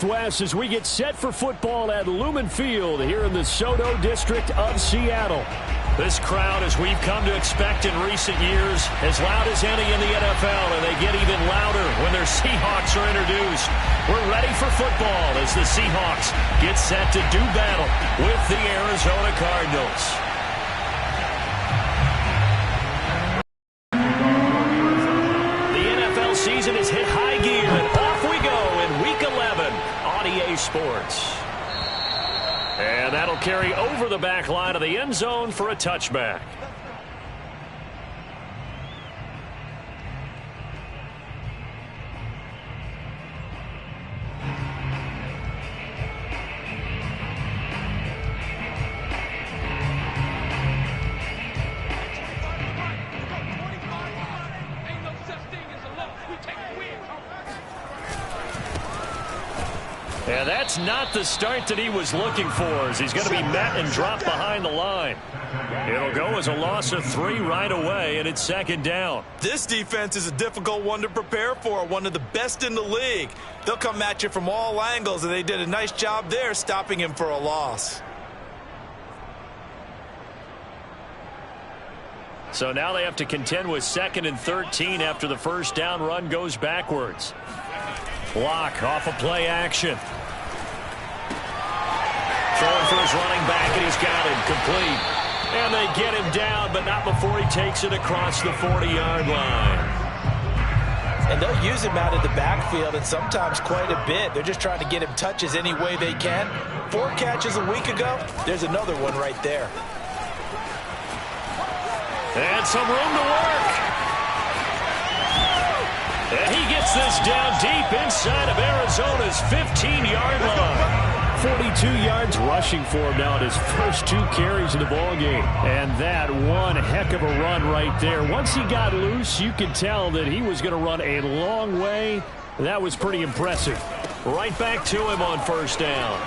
West as we get set for football at Lumen Field here in the SoDo district of Seattle. This crowd, as we've come to expect in recent years, as loud as any in the NFL, and they get even louder when their Seahawks are introduced. We're ready for football as the Seahawks get set to do battle with the Arizona Cardinals. The NFL season has hit high gear, and off we go in Week 11 on EA Sports. And that'll carry over the back line of the end zone for a touchback. And that's not the start that he was looking for, as he's going to be met and dropped behind the line. It'll go as a loss of 3 right away, and it's second down. This defense is a difficult one to prepare for, one of the best in the league. They'll come at you from all angles, and they did a nice job there stopping him for a loss. So now they have to contend with 2nd and 13 after the first down run goes backwards. Block off of play action. Throwing for his running back, and he's got him complete. And they get him down, but not before he takes it across the 40-yard line. And they'll use him out of the backfield, and sometimes quite a bit. They're just trying to get him touches any way they can. 4 catches a week ago. There's another one right there. And some room to work. And he gets this down deep inside of Arizona's 15-yard line. 42 yards rushing for him now in his first 2 carries of the ballgame. And that one heck of a run right there. Once he got loose, you could tell that he was going to run a long way. That was pretty impressive. Right back to him on first down.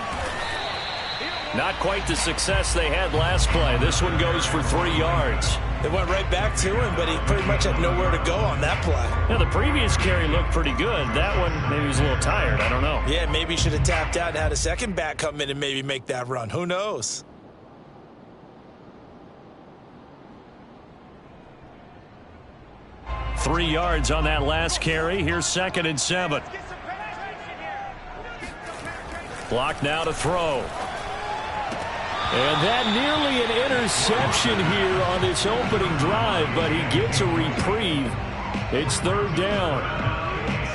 Not quite the success they had last play. This one goes for 3 yards. They went right back to him, but he pretty much had nowhere to go on that play. Now, the previous carry looked pretty good. That one, maybe he was a little tired. I don't know. Yeah, maybe he should have tapped out and had a second back come in and maybe make that run. Who knows? Three yards on that last carry. Here's 2nd and 7. Block now to throw. And that nearly an interception here on this opening drive, but he gets a reprieve. It's 3rd down.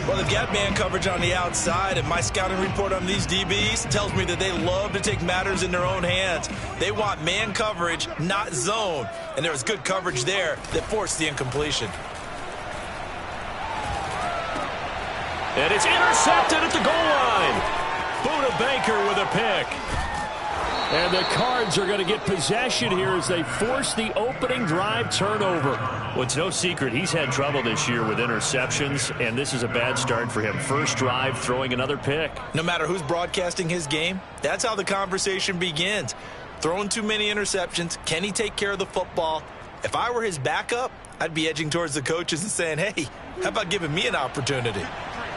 Well, they've got man coverage on the outside, and my scouting report on these DBs tells me that they love to take matters in their own hands. They want man coverage, not zone. And there was good coverage there that forced the incompletion. And it's intercepted at the goal line. Buda Baker with a pick. And the Cards are going to get possession here as they force the opening drive turnover. Well, it's no secret he's had trouble this year with interceptions, and this is a bad start for him. First drive, throwing another pick. No matter who's broadcasting his game, that's how the conversation begins. Throwing too many interceptions, can he take care of the football? If I were his backup, I'd be edging towards the coaches and saying, hey, how about giving me an opportunity?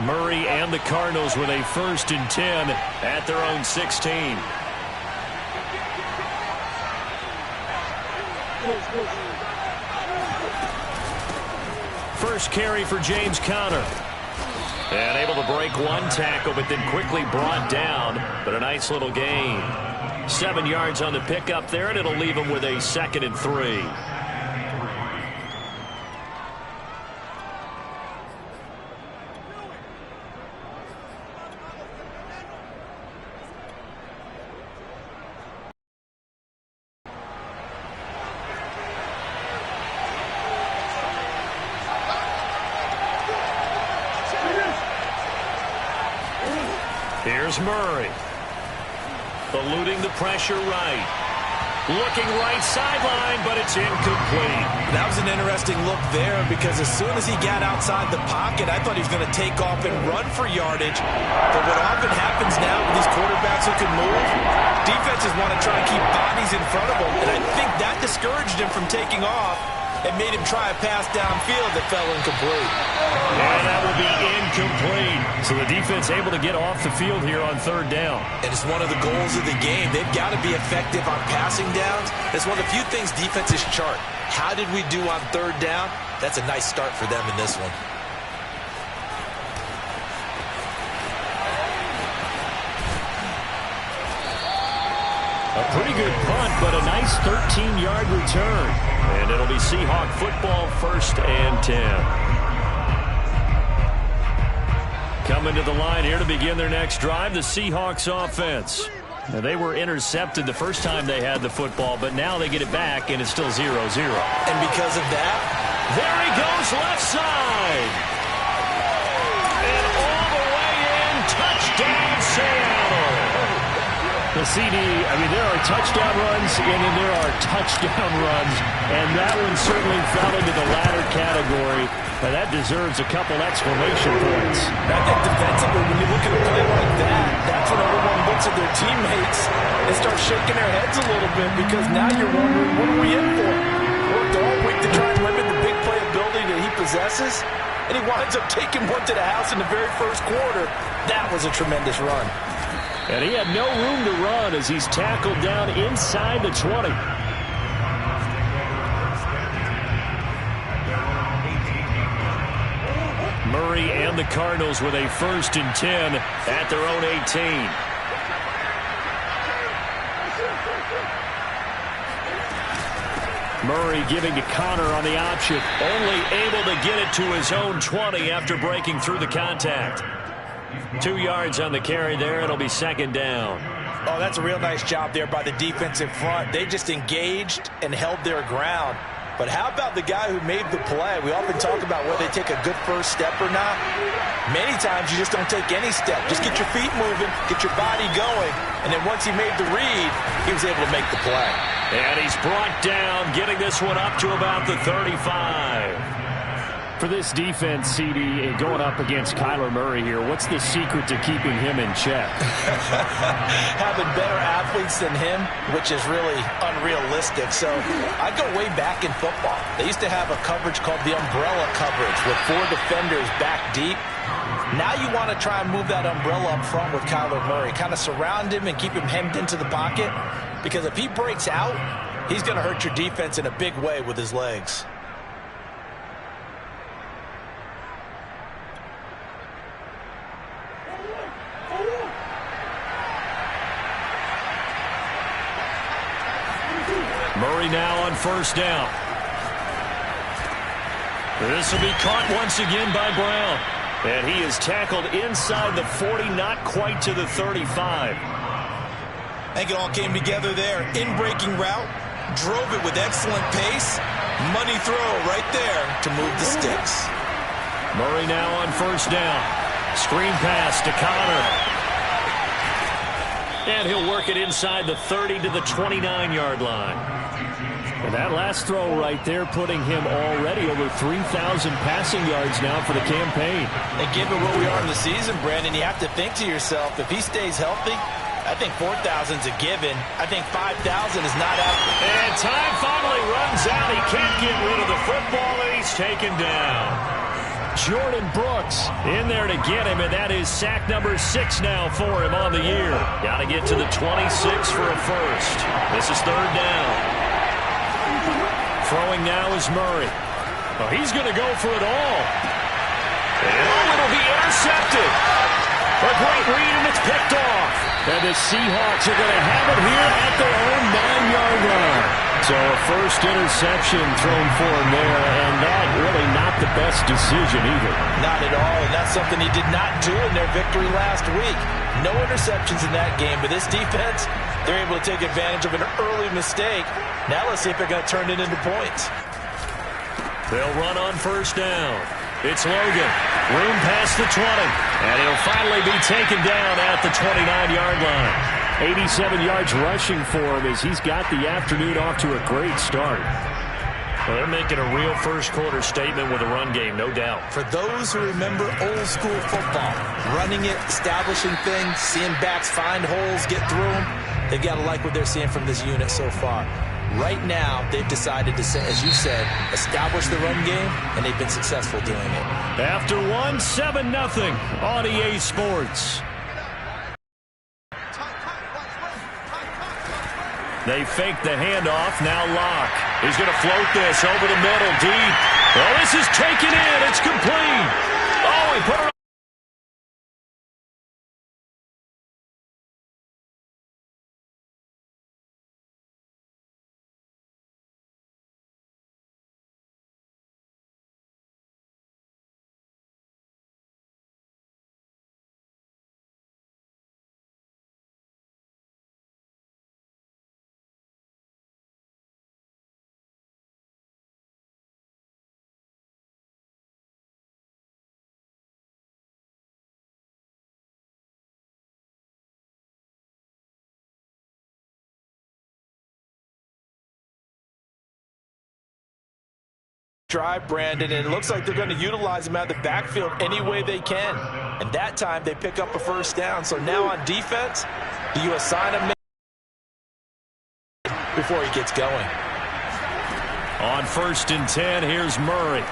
Murray and the Cardinals with a 1st and 10 at their own 16. First carry for James Conner. And able to break one tackle, but then quickly brought down. But a nice little gain. 7 yards on the pickup there, and it'll leave him with a 2nd and 3. Here's Murray. Eluding the pressure right. Looking right sideline, but it's incomplete. That was an interesting look there because as soon as he got outside the pocket, I thought he was going to take off and run for yardage. But what often happens now with these quarterbacks who can move, defenses want to try and keep bodies in front of them, and I think that discouraged him from taking off. and made him try a pass downfield that fell incomplete. And that will be incomplete. So the defense able to get off the field here on third down. And it's one of the goals of the game. They've got to be effective on passing downs. It's one of the few things defenses chart. How did we do on third down? That's a nice start for them in this one. A pretty good punt, but a nice 13-yard return. And it'll be Seahawk football, 1st and 10. Coming to the line here to begin their next drive, the Seahawks offense. Now, they were intercepted the first time they had the football, but now they get it back, and it's still 0-0. And because of that, there he goes left side. And all the way in, touchdown Seattle. The CD, there are touchdown runs, and then there are touchdown runs, and that one certainly fell into the latter category, and that deserves a couple exclamation points. I think defensively, when you look at a play like that, that's when everyone looks at their teammates and starts shaking their heads a little bit, because now you're wondering, what are we in for? Worked all week to try and limit the big play ability that he possesses, and he winds up taking one to the house in the very first quarter. That was a tremendous run. And he had no room to run as he's tackled down inside the 20. Murray and the Cardinals with a 1st and 10 at their own 18. Murray giving to Connor on the option. Only able to get it to his own 20 after breaking through the contact. 2 yards on the carry there. It'll be 2nd down. Oh, that's a real nice job there by the defense in front. They just engaged and held their ground. But how about the guy who made the play? We often talk about whether they take a good first step or not. Many times you just don't take any step. Just get your feet moving, get your body going, and then once he made the read, he was able to make the play. And he's brought down, getting this one up to about the 35. For this defense, CD, going up against Kyler Murray here, what's the secret to keeping him in check? Having better athletes than him, which is really unrealistic. So I go way back in football. They used to have a coverage called the umbrella coverage with 4 defenders back deep. Now you want to try and move that umbrella up front with Kyler Murray. Kind of surround him and keep him hemmed into the pocket. Because if he breaks out, he's going to hurt your defense in a big way with his legs. Murray now on 1st down. This will be caught once again by Brown. And he is tackled inside the 40, not quite to the 35. I think it all came together there. In-breaking route, drove it with excellent pace. Money throw right there to move the sticks. Murray now on 1st down. Screen pass to Connor. And he'll work it inside the 30 to the 29-yard line. And that last throw right there putting him already over 3,000 passing yards now for the campaign. And given what we are in the season, Brandon, you have to think to yourself, if he stays healthy, I think 4,000 is a given. I think 5,000 is not out. And time finally runs out. He can't get rid of the football, and he's taken down. Jordan Brooks in there to get him, and that is sack number 6 now for him on the year. Got to get to the 26 for a first. This is 3rd down. Throwing now is Murray. Oh, he's going to go for it all. And it'll be intercepted. A great read, and it's picked off. And the Seahawks are going to have it here at their own 9-yard line. So a first interception thrown for him there, and that really not the best decision either. Not at all, and that's something he did not do in their victory last week. No interceptions in that game, but this defense, they're able to take advantage of an early mistake. Now let's see if they're going to turn it into points. They'll run on 1st down. It's Logan. Room past the 20. And he'll finally be taken down at the 29-yard line. 87 yards rushing for him as he's got the afternoon off to a great start. Well, they're making a real first-quarter statement with a run game, no doubt. For those who remember old-school football, running it, establishing things, seeing backs find holes, get through them, they've got to like what they're seeing from this unit so far. Right now, they've decided to, as you said, establish the run game, and they've been successful doing it. After 7-0 on EA Sports. They fake the handoff. Now Locke. He's going to float this over the middle, deep. Oh, this is taken in. It's complete. Oh, he put it. Drive, Brandon, and it looks like they're going to utilize him out of the backfield any way they can. And that time they pick up a first down. So now on defense, do you assign him before he gets going? On 1st and 10, here's Murray.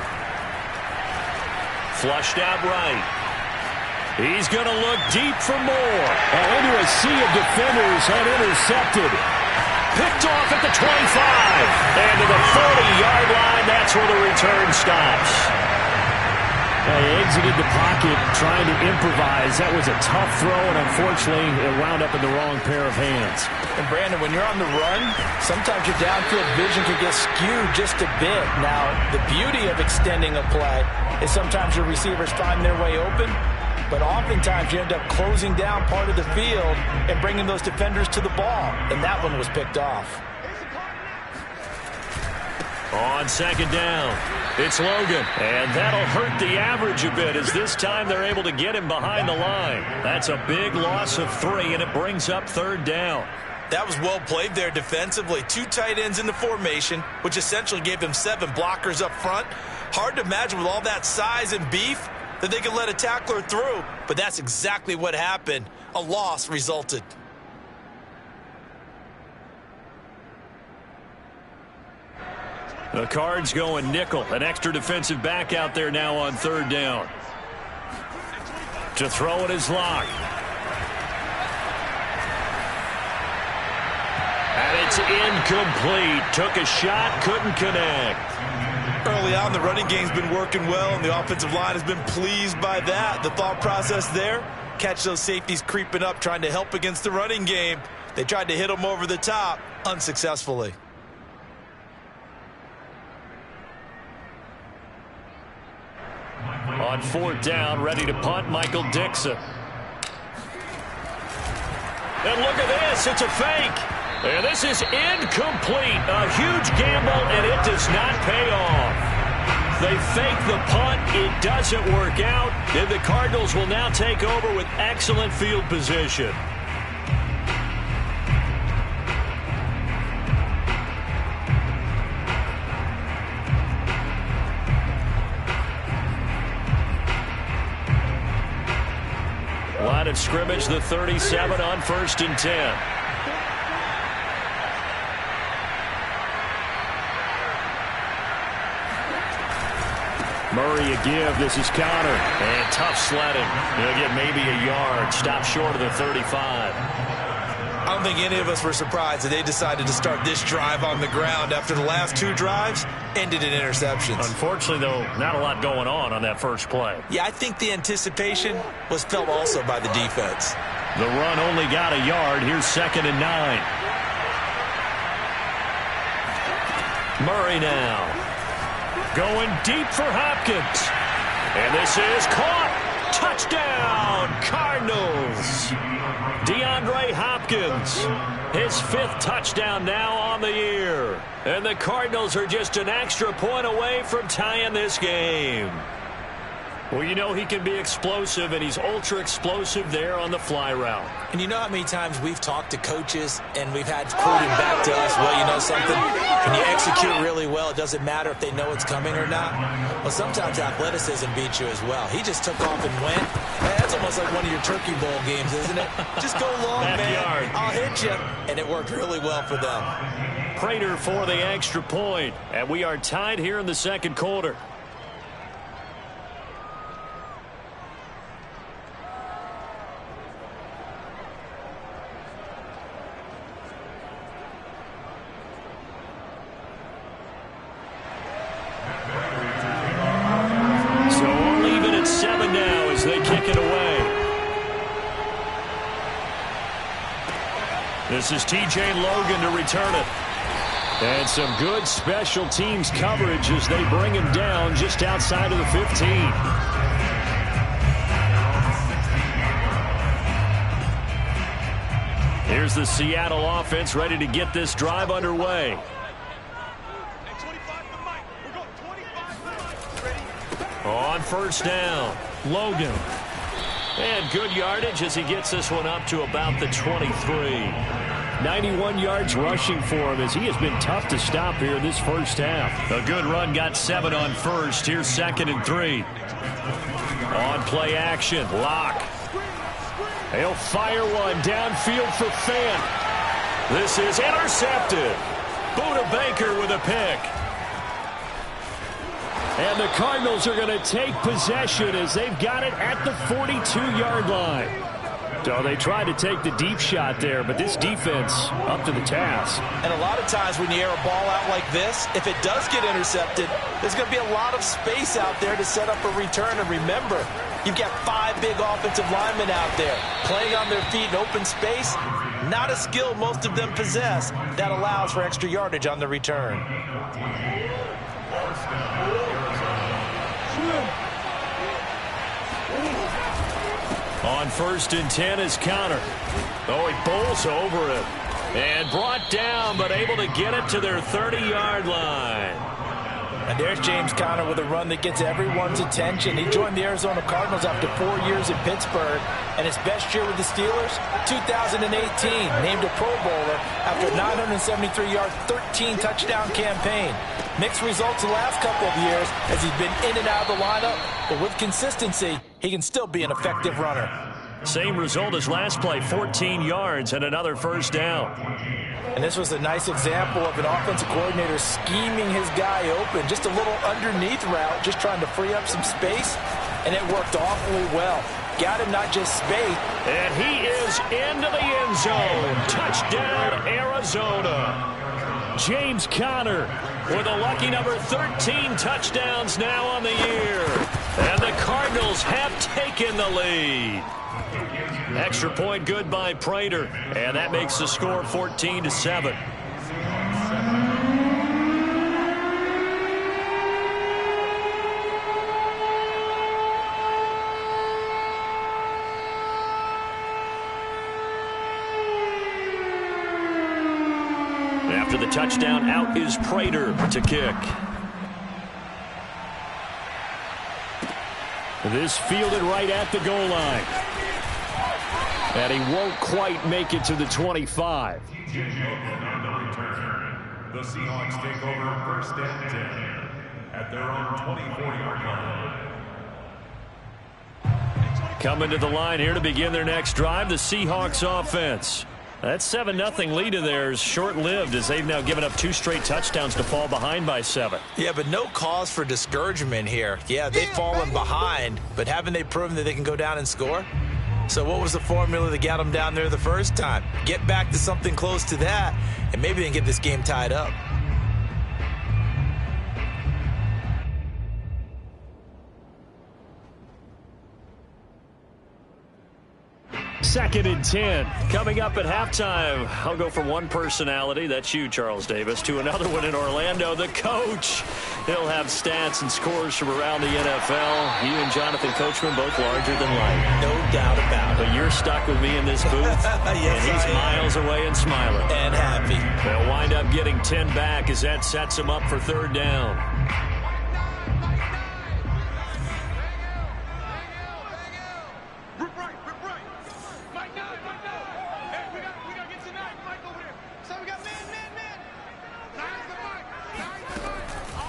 Flushed out right. He's going to look deep for more. Into a sea of defenders, unintercepted. Picked off at the 25. And to the 40-yard line, that's where the return stops. They exited the pocket trying to improvise. That was a tough throw, and unfortunately, it wound up in the wrong pair of hands. And, Brandon, when you're on the run, sometimes your downfield vision can get skewed just a bit. Now, the beauty of extending a play is sometimes your receivers find their way open, but oftentimes you end up closing down part of the field and bringing those defenders to the ball. And that one was picked off. On 2nd down, it's Logan. And that'll hurt the average a bit as this time they're able to get him behind the line. That's a big loss of 3, and it brings up 3rd down. That was well played there defensively. 2 tight ends in the formation, which essentially gave them 7 blockers up front. Hard to imagine with all that size and beef that they could let a tackler through, but that's exactly what happened. A loss resulted. The Cards going nickel. An extra defensive back out there now on 3rd down. To throw it is Locke. And it's incomplete. Took a shot, couldn't connect. Early on, the running game's been working well, and the offensive line has been pleased by that. The thought process there, catch those safeties creeping up, trying to help against the running game. They tried to hit them over the top, unsuccessfully. On 4th down, ready to punt, Michael Dixon. And look at this, it's a fake. And this is incomplete. A huge gamble, and it does not pay off. They fake the punt. It doesn't work out. And the Cardinals will now take over with excellent field position. Line of scrimmage, the 37 on 1st and 10. Murray a give. This is Connor. And tough sledding. He'll get maybe a yard. Stop short of the 35. I don't think any of us were surprised that they decided to start this drive on the ground after the last 2 drives ended in interceptions. Unfortunately, though, not a lot going on that first play. Yeah, I think the anticipation was felt also by the defense. The run only got a yard. Here's 2nd and 9. Murray now. Going deep for Hopkins. And this is caught. Touchdown, Cardinals. DeAndre Hopkins, his 5th touchdown now on the year. And the Cardinals are just an extra point away from tying this game. Well, you know he can be explosive, and he's ultra-explosive there on the fly route. And you know how many times we've talked to coaches and we've had quoted back to us, well, you know something? When you execute really well, it doesn't matter if they know it's coming or not. Well, sometimes athleticism beats you as well. He just took off and went. Man, that's almost like one of your Turkey Bowl games, isn't it? Just go long, man. I'll hit you. And it worked really well for them. Prater for the extra point. And we are tied here in the second quarter. This is T.J. Logan to return it. And some good special teams coverage as they bring him down just outside of the 15. Here's the Seattle offense ready to get this drive underway. On first down, Logan. And good yardage as he gets this one up to about the 23. 91 yards rushing for him as he has been tough to stop here in this first half. A good run, got 7 on first. Here's 2nd and 3. On play action, Locke. He'll fire one downfield for Fant. This is intercepted. Buda Baker with a pick. And the Cardinals are going to take possession as they've got it at the 42-yard line. So they tried to take the deep shot there, but this defense up to the task. And a lot of times when you air a ball out like this, if it does get intercepted, there's going to be a lot of space out there to set up a return. And remember, you've got 5 big offensive linemen out there playing on their feet in open space. Not a skill most of them possess that allows for extra yardage on the return. On 1st and 10 is Conner. Oh, he bowls over it. And brought down, but able to get it to their 30-yard line. And there's James Conner with a run that gets everyone's attention. He joined the Arizona Cardinals after 4 years in Pittsburgh. And his best year with the Steelers, 2018, named a Pro Bowler after a 973-yard, 13-touchdown campaign. Mixed results the last couple of years as he's been in and out of the lineup. But with consistency, he can still be an effective runner. Same result as last play, 14 yards and another first down. And this was a nice example of an offensive coordinator scheming his guy open. Just a little underneath route, just trying to free up some space. And it worked awfully well. Got him not just space. And he is into the end zone. Touchdown, Arizona. James Conner with a lucky number 13 touchdowns now on the year. And the Cardinals have taken the lead. Extra point good by Prater. And that makes the score 14-7. After the touchdown, out is Prater to kick. This fielded right at the goal line. And he won't quite make it to the 25. The Seahawks take over 1st and 10 at their own 24-yard line. Coming to the line here to begin their next drive, the Seahawks offense. That 7-0 lead of theirs short-lived as they've now given up 2 straight touchdowns to fall behind by 7. Yeah, but no cause for discouragement here. Yeah, they've fallen behind, but haven't they proven that they can go down and score? So what was the formula that got them down there the first time? Get back to something close to that, and maybe they can get this game tied up. 2nd and 10. Coming up at halftime, I'll go from one personality, that's you, Charles Davis, to another one in Orlando, the coach. He'll have stats and scores from around the NFL. You and Jonathan Coachman both larger than life. No doubt about it. But you're stuck with me in this booth, yes, and he's miles away and smiling. And happy. They'll wind up getting 10 back as that sets him up for 3rd down.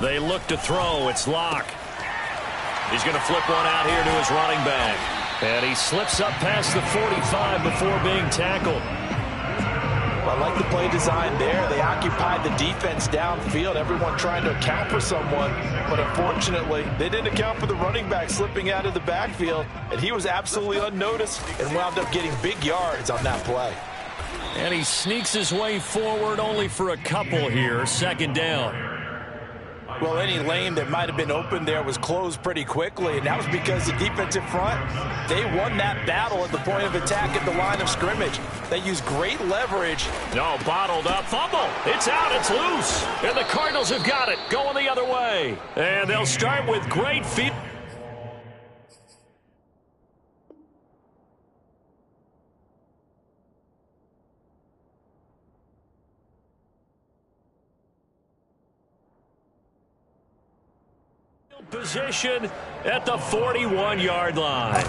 They look to throw. It's Locke. He's going to flip one out here to his running back. And he slips up past the 45 before being tackled. I like the play design there. They occupied the defense downfield, everyone trying to account for someone, but unfortunately, they didn't account for the running back slipping out of the backfield, and he was absolutely unnoticed and wound up getting big yards on that play. And he sneaks his way forward only for a couple here. Second down. Well, any lane that might have been open there was closed pretty quickly, and that was because the defensive front, they won that battle at the point of attack at the line of scrimmage. They used great leverage. No, bottled up. Fumble. It's out. It's loose. And the Cardinals have got it. Going the other way. And they'll start with great feet. Position at the 41-yard line.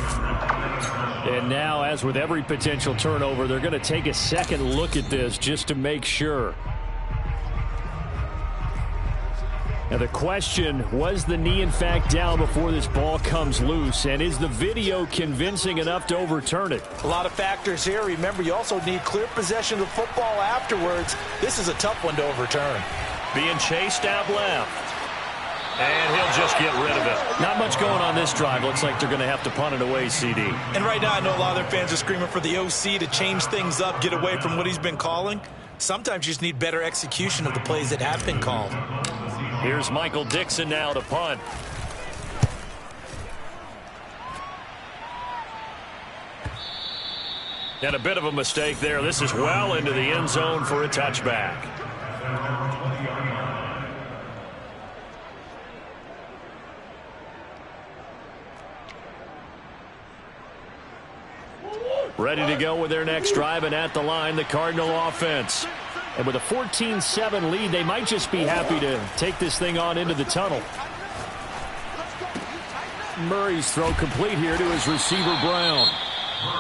And now, as with every potential turnover, they're going to take a second look at this just to make sure. Now the question, was the knee in fact down before this ball comes loose? And is the video convincing enough to overturn it? A lot of factors here. Remember, you also need clear possession of the football afterwards. This is a tough one to overturn. Being chased out left. And he'll just get rid of it. Not much going on this drive. Looks like they're going to have to punt it away, CD. And right now, I know a lot of their fans are screaming for the OC to change things up, get away from what he's been calling. Sometimes you just need better execution of the plays that have been called. Here's Michael Dixon now to punt. And a bit of a mistake there. This is well into the end zone for a touchback. Ready to go with their next drive, and at the line, the Cardinal offense. And with a 14-7 lead, they might just be happy to take this thing on into the tunnel. Murray's throw complete here to his receiver, Brown.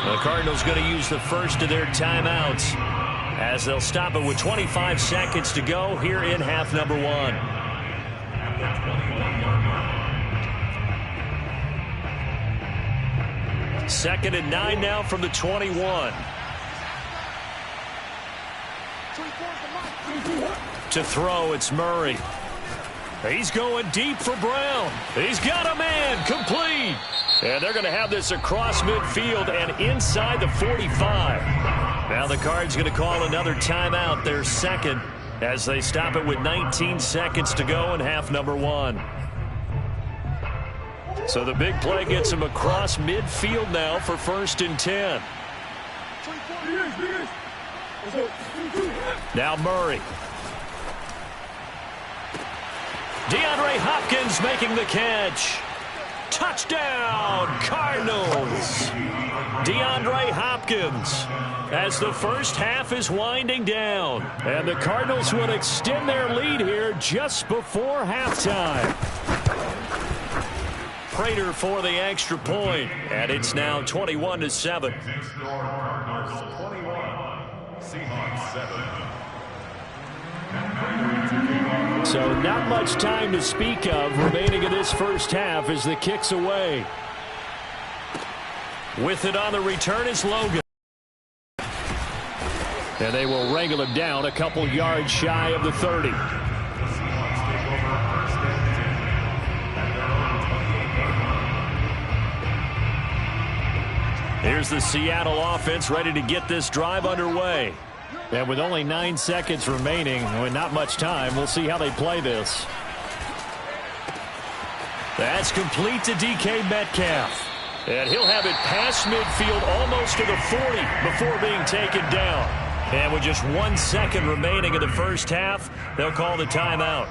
The Cardinals going to use the first of their timeouts as they'll stop it with 25 seconds to go here in half number one. Second and 9 now from the 21. To throw, it's Murray. He's going deep for Brown. He's got a man, complete. And they're going to have this across midfield and inside the 45. Now the Cards going to call another timeout, their second, as they stop it with 19 seconds to go in half number one. So the big play gets him across midfield now for 1st and 10. Now Murray. DeAndre Hopkins making the catch. Touchdown, Cardinals. DeAndre Hopkins as the first half is winding down. And the Cardinals will extend their lead here just before halftime. Prater for the extra point, and it's now 21-7. Cardinals 21, Seahawks 7. So not much time to speak of remaining in this first half as the kick's away. With it on the return is Logan. And they will wrangle him down a couple yards shy of the 30. Here's the Seattle offense ready to get this drive underway. And with only 9 seconds remaining, with not much time, we'll see how they play this. That's complete to DK Metcalf. And he'll have it past midfield almost to the 40 before being taken down. And with just 1 second remaining in the first half, they'll call the timeout.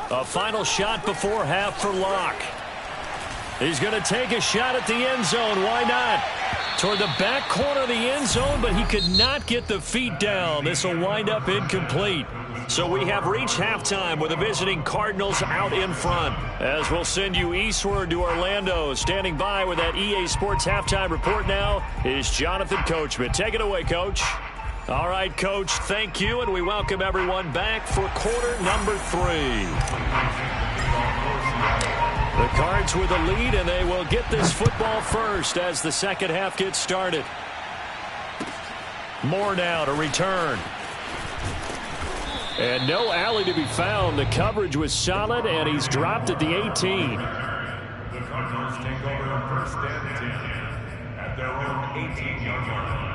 A final shot before half for Locke. He's going to take a shot at the end zone. Why not? Toward the back corner of the end zone, but he could not get the feet down. This will wind up incomplete. So we have reached halftime with the visiting Cardinals out in front. As we'll send you eastward to Orlando. Standing by with that EA Sports halftime report now is Jonathan Coachman. Take it away, Coach. All right, Coach, thank you, and we welcome everyone back for quarter number 3. The Cards with a lead, and they will get this football first as the second half gets started. Moore now to return. And no alley to be found. The coverage was solid, and he's dropped at the 18. The Cardinals take over first and 10 at their own 18-yard line.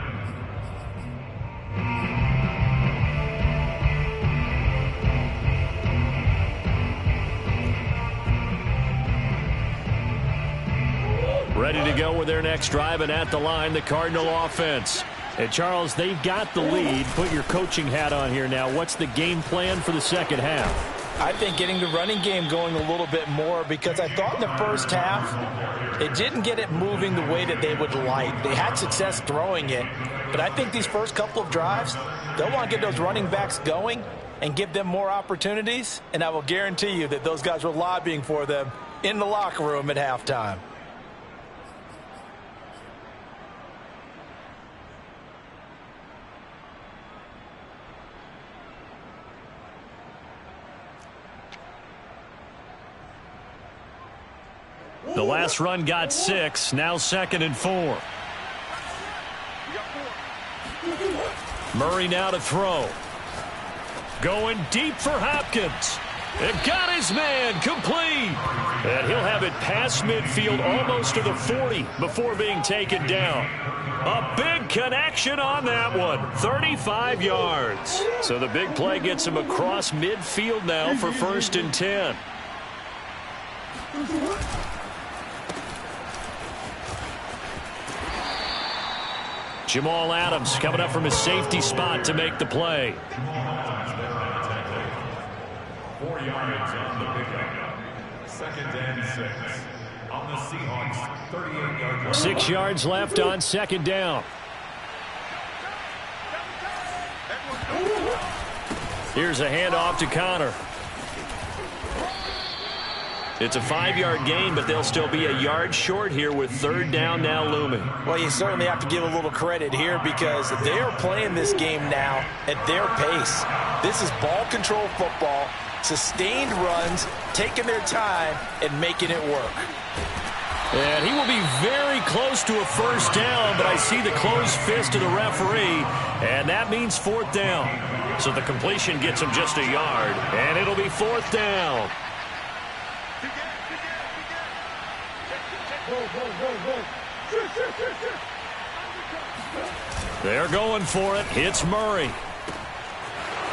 Ready to go with their next drive, and at the line, the Cardinal offense. And, Charles, they've got the lead. Put your coaching hat on here now. What's the game plan for the second half? I think getting the running game going a little bit more, because I thought in the first half they didn't get it moving the way that they would like. They had success throwing it, but I think these first couple of drives, they'll want to get those running backs going and give them more opportunities, and I will guarantee you that those guys were lobbying for them in the locker room at halftime. The last run got 6. Now 2nd and 4. Murray now to throw. Going deep for Hopkins. They've got his man complete. And he'll have it past midfield almost to the 40 before being taken down. A big connection on that one. 35 yards. So the big play gets him across midfield now for 1st and 10. Jamal Adams coming up from his safety spot to make the play. 4 yards on the pickup. 2nd and 6 on the Seahawks 38-yard line. 6 yards left on 2nd down. Here's a handoff to Connor. It's a 5-yard gain, but they'll still be a yard short here with 3rd down now looming. Well, you certainly have to give a little credit here because they're playing this game now at their pace. This is ball control football, sustained runs, taking their time and making it work. And he will be very close to a 1st down, but I see the closed fist of the referee, and that means 4th down. So the completion gets him just a yard, and it'll be 4th down. They're going for it. It's Murray.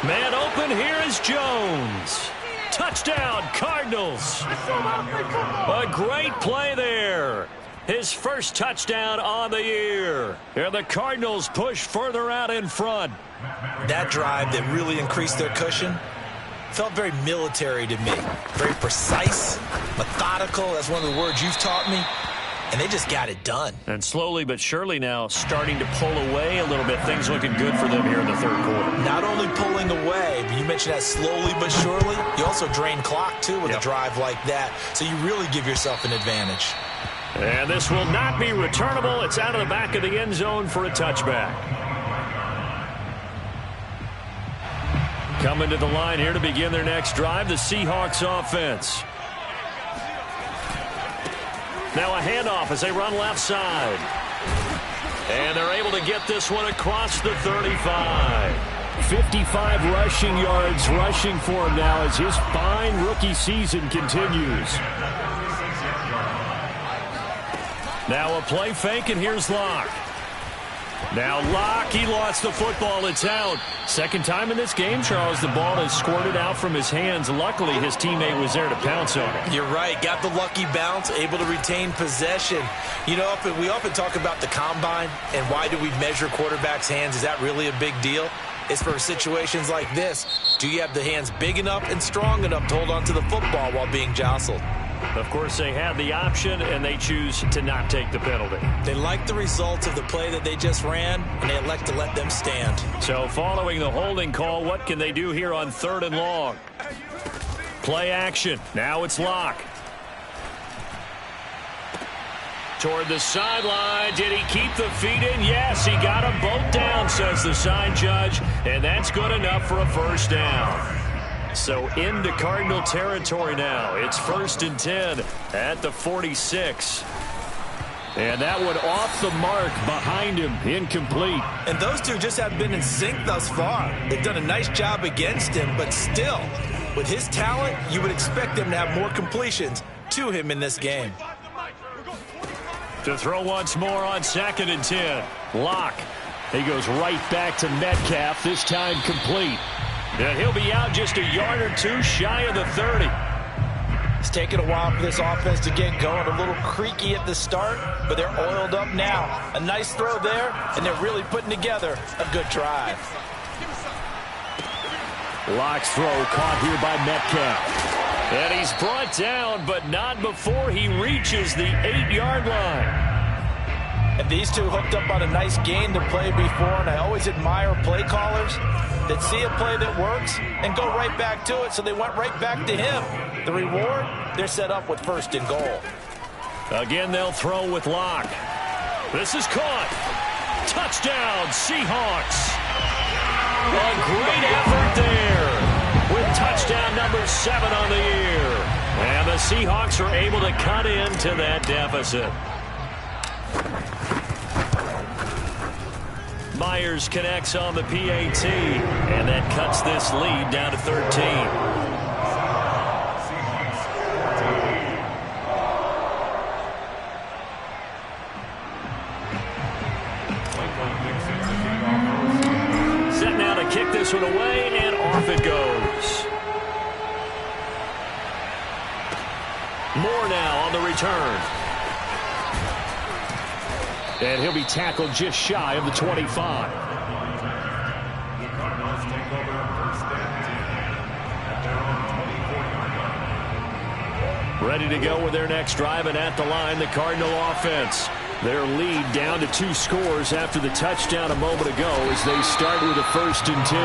Man open. Here is Jones. Touchdown, Cardinals. A great play there. His first touchdown on the year. And the Cardinals push further out in front. That drive that really increased their cushion felt very military to me. Very precise, methodical. That's one of the words you've taught me. And they just got it done. And slowly but surely now starting to pull away a little bit. Things looking good for them here in the 3rd quarter. Not only pulling away, but you mentioned that slowly but surely. You also drain clock, too, with a drive like that. So you really give yourself an advantage. And this will not be returnable. It's out of the back of the end zone for a touchback. Coming to the line here to begin their next drive, the Seahawks offense. Now a handoff as they run left side. And they're able to get this one across the 35. 55 rushing yards rushing for him now as his fine rookie season continues. Now a play fake, and here's Locke. Now Locke, he lost the football. It's out. 2nd time in this game, Charles, the ball has squirted out from his hands. Luckily, his teammate was there to pounce on it. You're right. Got the lucky bounce, able to retain possession. You know, we often talk about the combine and why do we measure quarterbacks' hands. Is that really a big deal? It's for situations like this. Do you have the hands big enough and strong enough to hold on to the football while being jostled? Of course, they had the option, and they choose to not take the penalty. They like the results of the play that they just ran, and they elect to let them stand. So following the holding call, what can they do here on 3rd and long? Play action. Now it's Locke. Toward the sideline. Did he keep the feet in? Yes, he got them both down, says the side judge, and that's good enough for a first down. So into Cardinal territory now. It's 1st and 10 at the 46. And that one off the mark behind him, incomplete. And those two just have been in sync thus far. They've done a nice job against him, but still, with his talent, you would expect them to have more completions to him in this game. To throw once more on 2nd and 10. Locke. He goes right back to Metcalf, this time complete. And he'll be out just a yard or two shy of the 30. It's taken a while for this offense to get going. A little creaky at the start, but they're oiled up now. A nice throw there, and they're really putting together a good drive. Locke's throw caught here by Metcalf. And he's brought down, but not before he reaches the 8-yard line. And these two hooked up on a nice gain to play before, and I always admire play callers that see a play that works and go right back to it, so they went right back to him. The reward, they're set up with 1st and goal. Again, they'll throw with Locke. This is caught. Touchdown, Seahawks. A great effort there with touchdown number 7 on the year. And the Seahawks are able to cut into that deficit. Myers connects on the PAT, and that cuts this lead down to 13. Set now to kick this one away, and off it goes. Moore now on the return. And he'll be tackled just shy of the 25. The Cardinals take over 1st and 10 at their own 24-yard line. Ready to go with their next drive, and at the line, the Cardinal offense. Their lead down to 2 scores after the touchdown a moment ago as they start with a 1st and 10.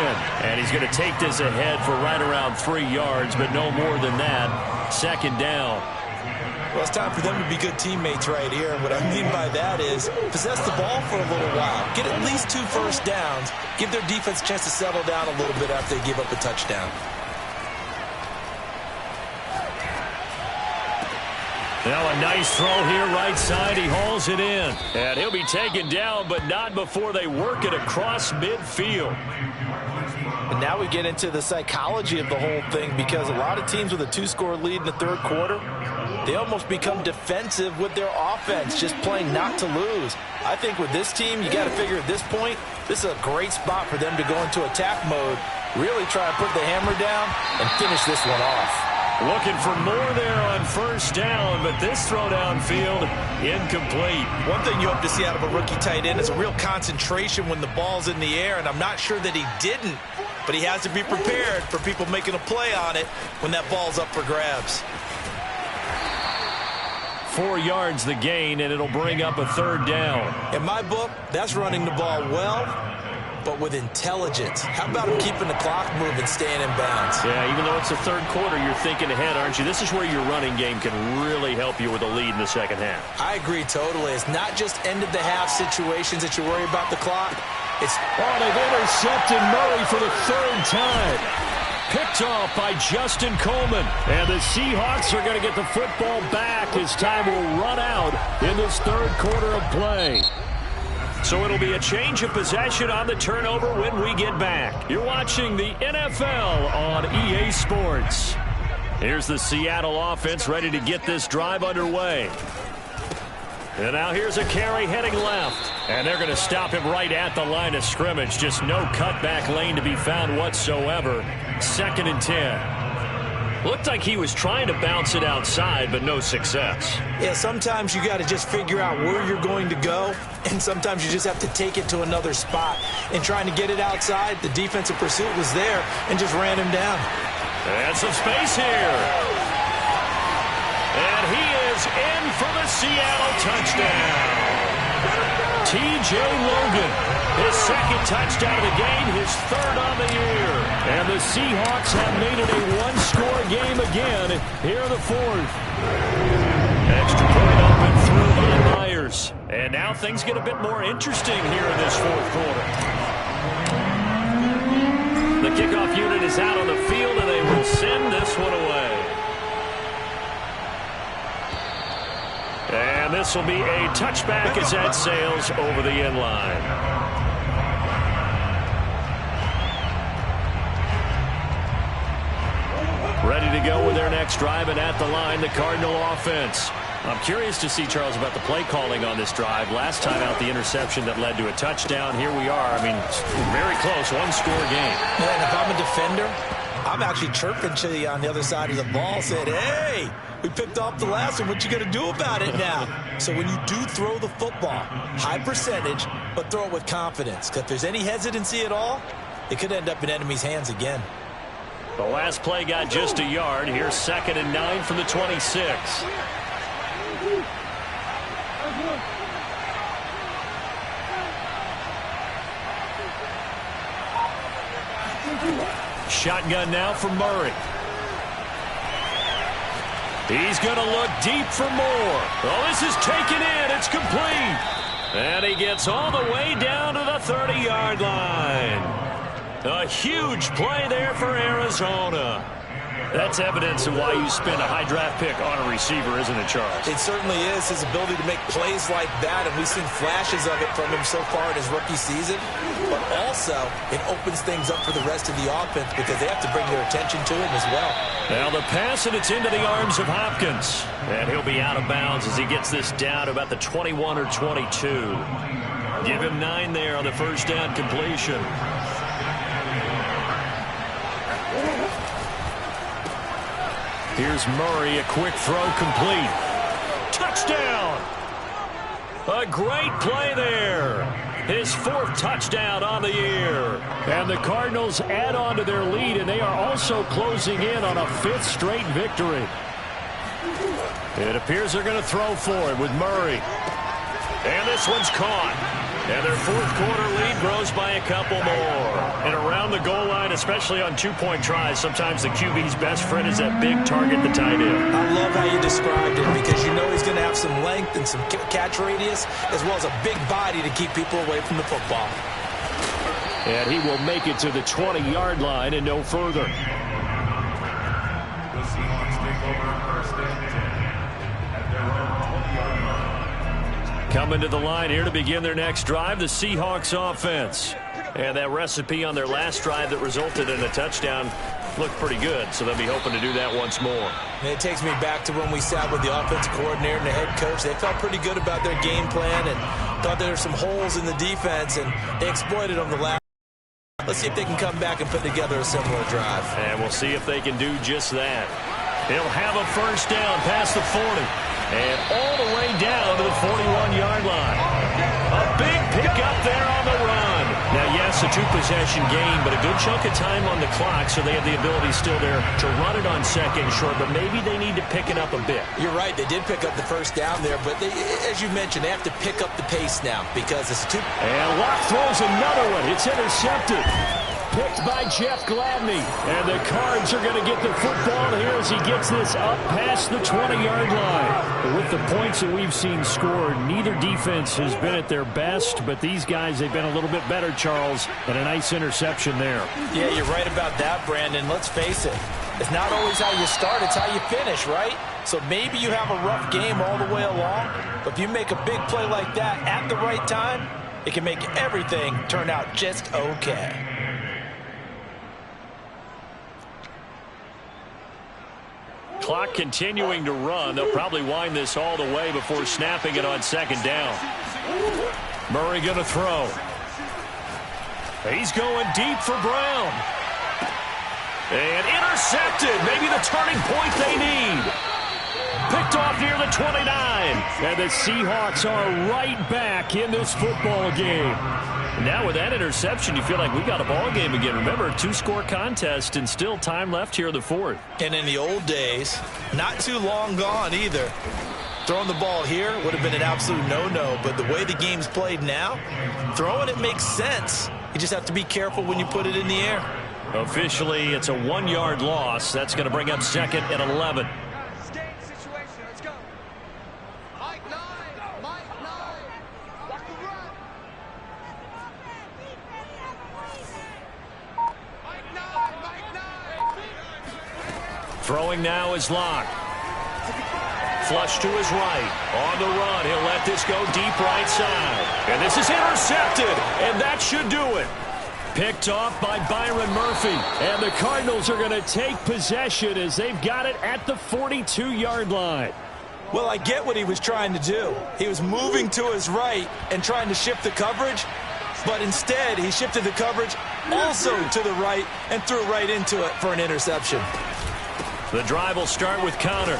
And he's going to take this ahead for right around 3 yards, but no more than that. 2nd down. Well, it's time for them to be good teammates right here. And what I mean by that is possess the ball for a little while. Get at least 2 first downs. Give their defense a chance to settle down a little bit after they give up a touchdown. Now a nice throw here right side. He hauls it in. And he'll be taken down, but not before they work it across midfield. And now we get into the psychology of the whole thing, because a lot of teams with a 2-score lead in the 3rd quarter, they almost become defensive with their offense, just playing not to lose. I think with this team, you got to figure at this point, this is a great spot for them to go into attack mode, really try to put the hammer down and finish this one off. Looking for more there on 1st down, but this throw downfield incomplete. One thing you hope to see out of a rookie tight end is a real concentration when the ball's in the air, and I'm not sure that he didn't, but he has to be prepared for people making a play on it when that ball's up for grabs. 4 yards the gain, and it'll bring up a 3rd down. In my book, that's running the ball well, but with intelligence. How about him keeping the clock moving, staying in bounds? Yeah, even though it's the 3rd quarter, you're thinking ahead, aren't you? This is where your running game can really help you with a lead in the 2nd half. I agree totally. It's not just end-of-the-half situations that you worry about the clock. It's... Oh, they've intercepted Murray for the 3rd time. Picked off by Justin Coleman. And the Seahawks are going to get the football back as time will run out in this 3rd quarter of play. So it'll be a change of possession on the turnover when we get back. You're watching the NFL on EA Sports. Here's the Seattle offense ready to get this drive underway. And now here's a carry heading left. And they're going to stop him right at the line of scrimmage. Just no cutback lane to be found whatsoever. 2nd and 10. Looked like he was trying to bounce it outside, but no success. Yeah, sometimes you got to just figure out where you're going to go, and sometimes you just have to take it to another spot. And trying to get it outside, the defensive pursuit was there and just ran him down. And some space here. is in for the Seattle touchdown. T.J. Logan, his second touchdown of the game, his third on the year. And the Seahawks have made it a one-score game again here in the fourth. Extra point up and through by Myers. And now things get a bit more interesting here in this fourth quarter. The kickoff unit is out on the field, and they will send this one away. And this will be a touchback as that sails over the end line. Ready to go with their next drive, and at the line, the Cardinal offense. I'm curious to see, Charles, about the play calling on this drive. Last time out, the interception that led to a touchdown. Here we are. I mean, very close, one-score game. Yeah, and if I'm a defender, I'm actually chirping to you on the other side of the ball, saying, hey, we picked off the last one. What you going to do about it now? So when you do throw the football, high percentage, but throw it with confidence. Because if there's any hesitancy at all, it could end up in enemy's hands again. The last play got just a yard. Here's 2nd and 9 from the 26. Shotgun now for Murray. He's going to look deep for more. Oh, this is taken in. It's complete. And he gets all the way down to the 30-yard line. A huge play there for Arizona. That's evidence of why you spend a high draft pick on a receiver, isn't it, Charles? It certainly is, his ability to make plays like that, and we've seen flashes of it from him so far in his rookie season. But also, it opens things up for the rest of the offense because they have to bring their attention to him as well. Now the pass, and it's into the arms of Hopkins. And he'll be out of bounds as he gets this down to about the 21 or 22. Give him 9 there on the first down completion. Here's Murray, a quick throw complete. Touchdown! A great play there. His 4th touchdown on the year. And the Cardinals add on to their lead, and they are also closing in on a 5th straight victory. It appears they're going to throw for it with Murray. And this one's caught. And their 4th quarter lead grows by a couple more. And around the goal line, especially on 2-point tries, sometimes the QB's best friend is that big target, the tight end. I love how you described it because you know he's going to have some length and some catch radius as well as a big body to keep people away from the football. And he will make it to the 20-yard line and no further. The Seahawks take over 1st and 10 at their own 20-yard line. Coming to the line here to begin their next drive, the Seahawks offense. And that recipe on their last drive that resulted in a touchdown looked pretty good, so they'll be hoping to do that once more. And it takes me back to when we sat with the offensive coordinator and the head coach. They felt pretty good about their game plan and thought there were some holes in the defense, and they exploited them the last. Let's see if they can come back and put together a similar drive. And we'll see if they can do just that. He'll have a first down past the 40. And all the way down to the 41-yard line. A big pickup there on the run. Now, yes, a 2-possession game, but a good chunk of time on the clock, so they have the ability still there to run it on 2nd and short, but maybe they need to pick it up a bit. You're right. They did pick up the first down there, but they, as you mentioned, they have to pick up the pace now because it's a 2. And Locke throws another one. It's intercepted. Picked by Jeff Gladney. And the Cards are going to get the football here as he gets this up past the 20-yard line. With the points that we've seen scored, neither defense has been at their best, but these guys, they've been a little bit better, Charles, and a nice interception there. Yeah, you're right about that, Brandon. Let's face it. It's not always how you start, it's how you finish, right? So maybe you have a rough game all the way along, but if you make a big play like that at the right time, it can make everything turn out just okay. Clock continuing to run. They'll probably wind this all the way before snapping it on 2nd down. Murray going to throw. He's going deep for Brown. And intercepted. Maybe the turning point they need. Picked off near the 29. And the Seahawks are right back in this football game. Now with that interception, you feel like we got a ball game again. Remember, 2-score contest and still time left here in the fourth. And in the old days, not too long gone either. Throwing the ball here would have been an absolute no-no, but the way the game's played now, throwing it makes sense. You just have to be careful when you put it in the air. Officially, it's a 1-yard loss. That's going to bring up 2nd and 11. Throwing now is Locke. Flush to his right. On the run. He'll let this go deep right side. And this is intercepted. And that should do it. Picked off by Byron Murphy. And the Cardinals are going to take possession as they've got it at the 42-yard line. Well, I get what he was trying to do. He was moving to his right and trying to shift the coverage. But instead, he shifted the coverage also to the right and threw right into it for an interception. The drive will start with Connor.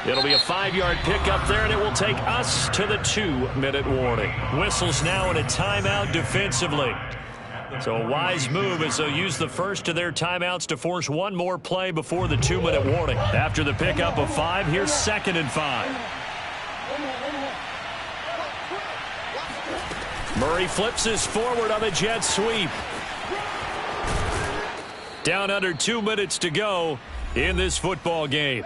It'll be a 5-yard pickup there, and it will take us to the 2-minute warning. Whistles now in a timeout defensively. So a wise move as they'll use the first of their timeouts to force one more play before the 2-minute warning. After the pickup of 5, here's 2nd and 5. Murray flips this forward on a jet sweep. Down under 2 minutes to go in this football game.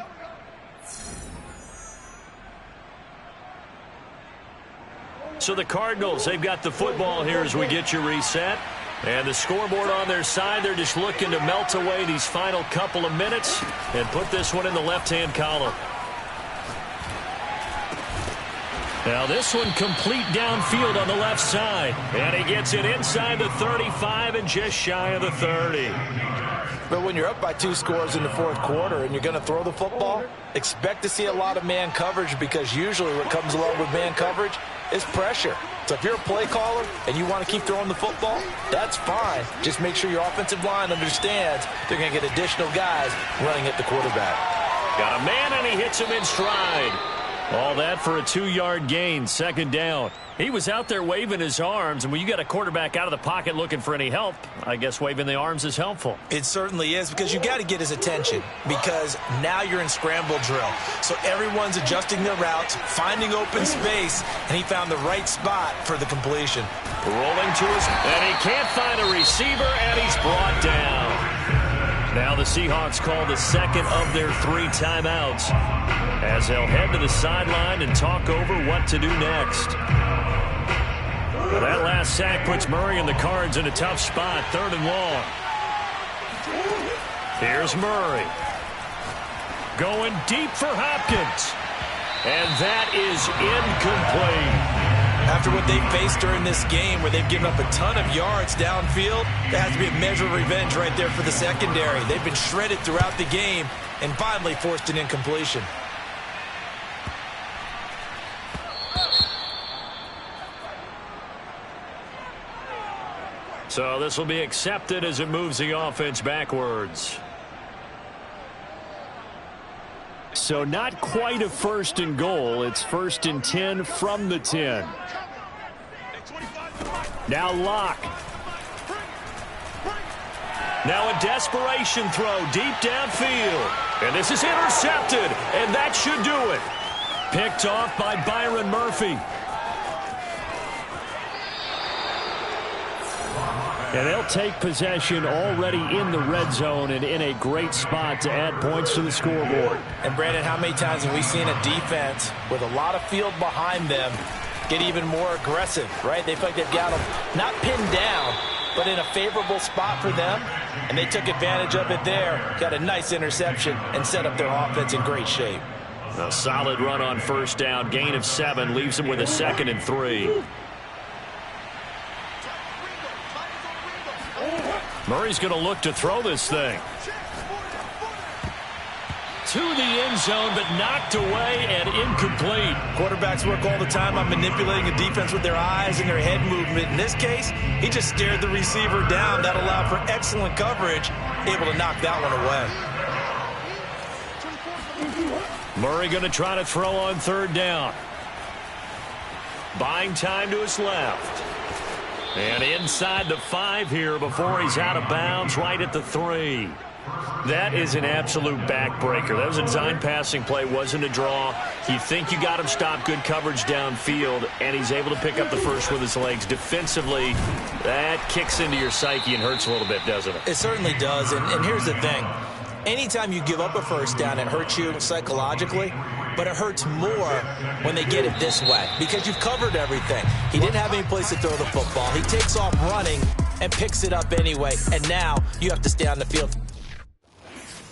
So the Cardinals, they've got the football here as we get you reset. And the scoreboard on their side, they're just looking to melt away these final couple of minutes and put this one in the left-hand column. Now this one complete downfield on the left side. And he gets it inside the 35 and just shy of the 30. But when you're up by 2 scores in the fourth quarter and you're going to throw the football, expect to see a lot of man coverage, because usually what comes along with man coverage is pressure. So if you're a play caller and you want to keep throwing the football, that's fine. Just make sure your offensive line understands they're going to get additional guys running at the quarterback. Got a man and he hits him in stride. All that for a 2-yard gain, 2nd down. He was out there waving his arms, and when you got a quarterback out of the pocket looking for any help, I guess waving the arms is helpful. It certainly is, because you got to get his attention, because now you're in scramble drill. So everyone's adjusting their routes, finding open space, and he found the right spot for the completion. Rolling to his, and he can't find a receiver, and he's brought down. Now the Seahawks call the 2nd of their 3 timeouts as they'll head to the sideline and talk over what to do next. Well, that last sack puts Murray and the Cards in a tough spot, 3rd and long. Here's Murray. Going deep for Hopkins. And that is incomplete. After what they've faced during this game, where they've given up a ton of yards downfield, there has to be a measure of revenge right there for the secondary. They've been shredded throughout the game and finally forced an incompletion. So this will be accepted as it moves the offense backwards. So not quite a 1st and goal. It's 1st and 10 from the 10. Now Locke. Now a desperation throw deep downfield. And this is intercepted. And that should do it. Picked off by Byron Murphy. And they'll take possession already in the red zone and in a great spot to add points to the scoreboard. And Brandon, how many times have we seen a defense with a lot of field behind them get even more aggressive, right? They feel like they've got them not pinned down, but in a favorable spot for them, and they took advantage of it there, got a nice interception, and set up their offense in great shape. A solid run on 1st down, gain of 7, leaves them with a 2nd and 3. Murray's going to look to throw this thing. To the end zone, but knocked away and incomplete. Quarterbacks work all the time on manipulating a defense with their eyes and their head movement. In this case, he just stared the receiver down. That allowed for excellent coverage, able to knock that one away. Murray going to try to throw on third down. Buying time to his left. And inside the 5 here before he's out of bounds, right at the 3. That is an absolute backbreaker. That was a design passing play, wasn't a draw. You think you got him stopped, good coverage downfield, and he's able to pick up the first with his legs. Defensively, that kicks into your psyche and hurts a little bit, doesn't it? It certainly does, and here's the thing. Anytime you give up a first down, it hurts you psychologically, but it hurts more when they get it this way because you've covered everything. He didn't have any place to throw the football. He takes off running and picks it up anyway, and now you have to stay on the field.